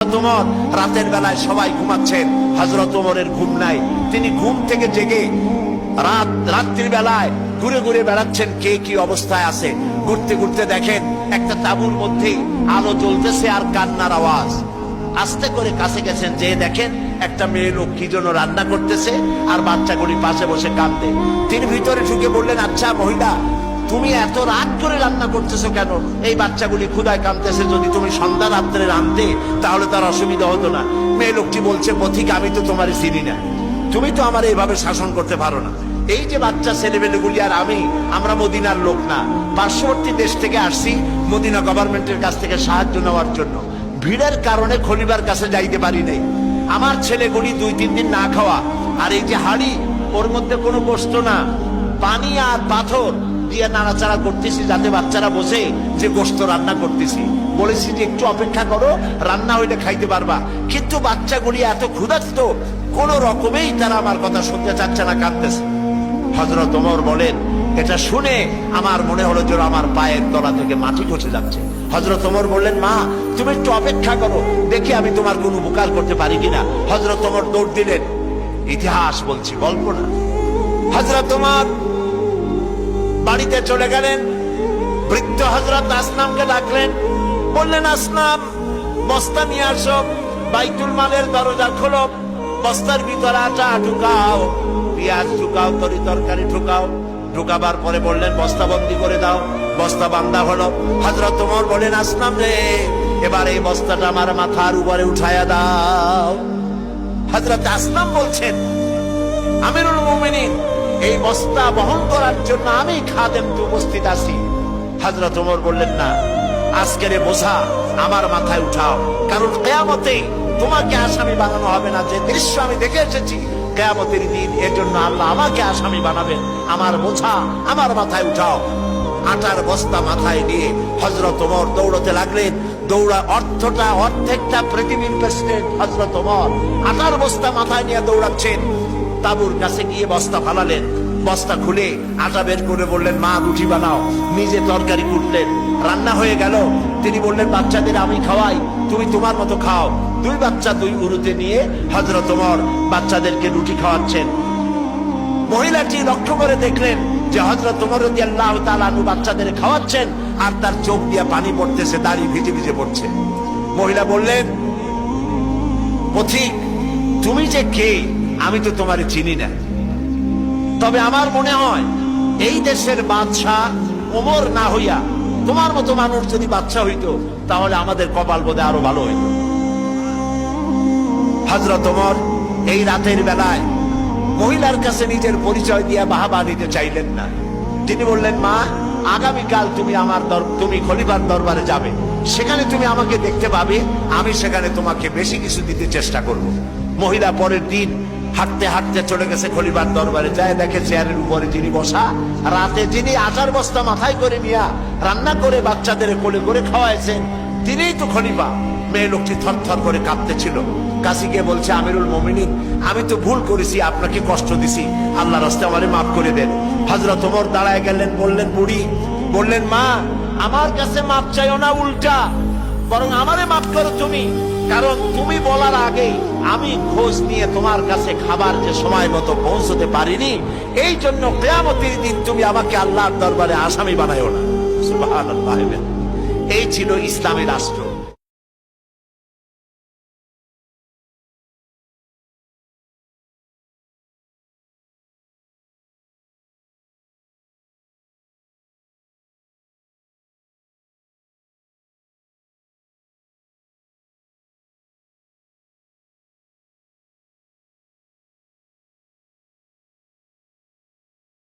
ওমর রাতের বেলায় সবাই ঘুমাচ্ছেন, হযরত ওমরের ঘুম নাই। তিনি ঘুম থেকে জেগে রাত্রির বেলায় ঘুরে ঘুরে বেড়াচ্ছেন কে কি অবস্থায় আছে। ঘুরতে ঘুরতে দেখেন একটা তাঁবুর মধ্যে আলো জ্বলতেছে আর কান্নার আওয়াজ। আস্তে করে কাছে গেছেন, যে দেখেন একটা মেয়ে লোক কি জন্য রান্না করতেছে আর বাচ্চাগুলি পাশে বসে কাঁদে। তিনি ভিতরে ঢুকে বললেন, আচ্ছা মহিলা, তুমি এত রাত করে রান্না করতেছো কেন? এই বাচ্চাগুলি ক্ষুধায় কাঁদতেছে, যদি তুমি সন্ধ্যা রাত্রে রাঁধতে তাহলে তার অসুবিধা হতো না। মেয়ে লোকটি বলছে, পথিক, আমি তো তোমার চিনি না, তুমি তো আমার এইভাবে শাসন করতে পারো না। এই যে বাচ্চা ছেলেমেয়েগুলি আর আমরা মদিনার লোক না, পার্শ্ববর্তী দেশ থেকে আসছি মদিনা গভর্নমেন্টের কাছ থেকে সাহায্য নেওয়ার জন্য। ভিড়ের কারণে খলিফার কাছে যাইতে পারি নাই। আমার ছেলেগুলি 2-3 দিন না খাওয়া, আর এই যে হাড়ি, ওর মধ্যে কোনো গোশত না, পানি আর পাথর দিয়ে নাড়াচাড়া করতেছি যাতে বাচ্চারা বোঝে যে গোশত রান্না করতেছি। বলেছি যে একটু অপেক্ষা করো, রান্না হইলে খাইতে পারবা। কিন্তু বাচ্চাগুলি এত ক্ষুধার্ত, কোন রকমেই তারা আমার কথা শুনতে চাচ্ছে না, কাঁদতেছে। হযরত ওমর বলেন, এটা শুনে আমার মনে হলো যে আমার পায়ের তলা থেকে মাটি খসে যাচ্ছে। হযরত ওমর বললেন, মা তুমি একটু অপেক্ষা করো, দেখি আমি তোমার কোনো উপকার করতে পারি কিনা। হযরত ওমর দৌড় দিলেন। ইতিহাস বলছি, গল্প না। হযরত ওমর বাড়িতে চলে গেলেন। বৃদ্ধ হযরত আসলামকে ডাকলেন, বললেন, আসলাম, বস্তা নিয়ে আসো, বাইতুল মালের দরজা খোলো, বস্তার ভিতরে আটা ঢুকাও, পেঁয়াজ ঢুকাও, তরি তরকারি ঢুকাও। ঢুকাবার পরে বললেন, বস্তা বন্দি করে দাও। বস্তা বান্ধা হলো। হযরত ওমর বলেন, আসলাম রে, এবার এই বস্তাটা আমার মাথার উপরে উঠায়া দাও। হযরত আসলাম বলছেন, আমিরুল মুমিনিন, এই বস্তা বহন করার জন্য আমি খাদেম উপস্থিত আছি। হযরত ওমর বললেন, না, আজকের বোঝা আমার মাথায় উঠাও, কারণ কিয়ামতে তোমাকে আসামি বানানো হবে না। যে দৃশ্য আমি দেখে এসেছি কিয়ামতের দিন, এর জন্য আল্লাহ আমাকে আসামি বানাবেন। আমার বোঝা আমার মাথায় উঠাও। আটার বস্তা মাথায় নিয়ে হযরত ওমর দৌড়তে লাগলেন। অর্ধেকটা পৃথিবীর প্রেসিডেন্ট হযরত ওমর আটার বস্তা মাথায় নিয়ে দৌড়াচ্ছেন। তাঁবুর কাছে গিয়ে বস্তা ফালালেন। বস্তা খুলে আটা বের করে বললেন, মা রুটি বানাও। নিজে তরকারি কুটলেন, রান্না হয়ে গেল। তিনি বললেন, বাচ্চাদের আমি খাওয়াই, তুমি তোমার মতো খাও। 2 বাচ্চা 2 উরুতে নিয়ে হযরত ওমর বাচ্চাদেরকে রুটি খাওয়াচ্ছেন। মহিলাটি লক্ষ্য করে দেখলেন যে হযরত ওমর রাদিয়াল্লাহু তাআলা আনহু বাচ্চাদের খাওয়াচ্ছেন আর তার চোখ দিয়ে পানি পড়তেছে, দাড়ি ভিজে ভিজে পড়ছে। মহিলা বললেন, পথিক, তুমি যে কে আমি তো তোমারে চিনি না, তবে আমার মনে হয় এই দেশের বাদশাহ ওমর না হইয়া তোমার মতো মানুষ যদি বাদশাহ হইতো তাহলে আমাদের কপাল বোধে আরো ভালো হইত। হযরত ওমর এই রাতের বেলায় মহিলার কাছে নিজের পরিচয় দিয়ে বাহাবা নিতে চাইলেন না। তিনি বললেন, মা, আগামীকাল তুমি খলিফার দরবারে যাবে, সেখানে তুমি আমাকে দেখতে পাবে, আমি সেখানে তোমাকে বেশি কিছু দিতে চেষ্টা করব। মহিলা পরের দিন হাঁটতে হাঁটতে চলে গেছে খলিফার দরবারে। যায় দেখে চেয়ারের উপরে যিনি বসা, রাতে যিনি আটার বস্তা মাথায় করে নিয়া রান্না করে বাচ্চাদের কোলে করে খাওয়াইছেন, তিনিই তো খলিফা। মেয়ে লোকটি থরথর করে কাঁপতেছিল। কাছে গিয়ে বলছে, আমিরুল মুমিনিন, আমি তো ভুল করেছি, আপনাকে কষ্ট দিছি, আল্লাহর রাস্তায় আমারে মাফ করে দেন। হযরত ওমর দাঁড়ায় গেলেন, বললেন, বুড়ি, বললেন, মা, আমার কাছে মাফ চাইও না, উল্টা বরং আমারে মাফ করো তুমি, কারণ তুমি বলার আগে আমি খোঁজ নিয়ে তোমার কাছে খাবার যে সময় মতো পৌঁছতে পারিনি, এই জন্য কিয়ামতের দিন তুমি আমাকে আল্লাহর দরবারে আসামি বানাইও না। সুবহানাল্লাহ। এই ছিল ইসলামী রাষ্ট্র।